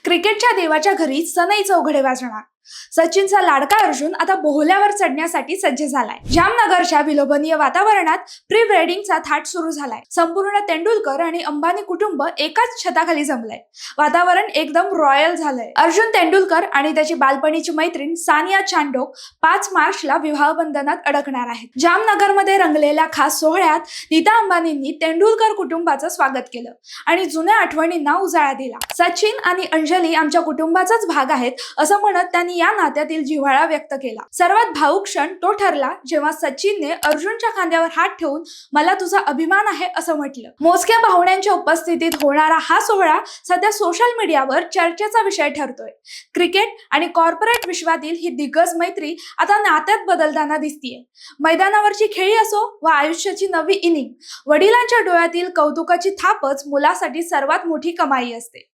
क्रिकेटच्या देवाच्या घरी सनई चौघडे वाजणार. सचिनचा लाडका अर्जुन आता बोहल्यावर चढण्यासाठी सज्ज झालाय. जामनगरच्या विलोभनीय वातावरणात प्री वेडिंगचा थाट सुरू झालाय. संपूर्ण तेंडुलकर आणि अंबानी कुटुंब एकाच छताखाली जमलंय. वातावरण एकदम रॉयल झालंय. अर्जुन तेंडुलकर आणि त्याची बालपणीची मैत्रीण सानिया चांडोक 5 मार्चला विवाह बंधनात अडकणार आहेत. जामनगरमध्ये रंगलेल्या खास सोहळ्यात नीता अंबानींनी तेंडुलकर कुटुंबाचं स्वागत केलं आणि जुन्या आठवणींना उजाळा दिला. सचिन आणि अंजली आमच्या कुटुंबाचाच भाग आहेत असं म्हणत त्यांनी या नात्यातील जिव्हाळा व्यक्त केला. सर्वात भावुक क्षण तो ठरला जेव्हा सचिनने अर्जुनच्या खांद्यावर हात ठेवून मला तुझा अभिमान आहे असं म्हटलं. मोजक्या पाहुण्यांच्या उपस्थितीत होणारा हा सोहळा सध्या सोशल मीडियावर चर्चेचा विषय ठरतोय. क्रिकेट आणि कॉर्पोरेट विश्वातील ही दिग्गज मैत्री आता नात्यात बदलताना दिसतीये. मैदानावरची खेळी असो व आयुष्याची नवी इनिंग, वडिलांच्या डोळ्यातील कौतुकाची थापच मुलासाठी सर्वात मोठी कमाई असते.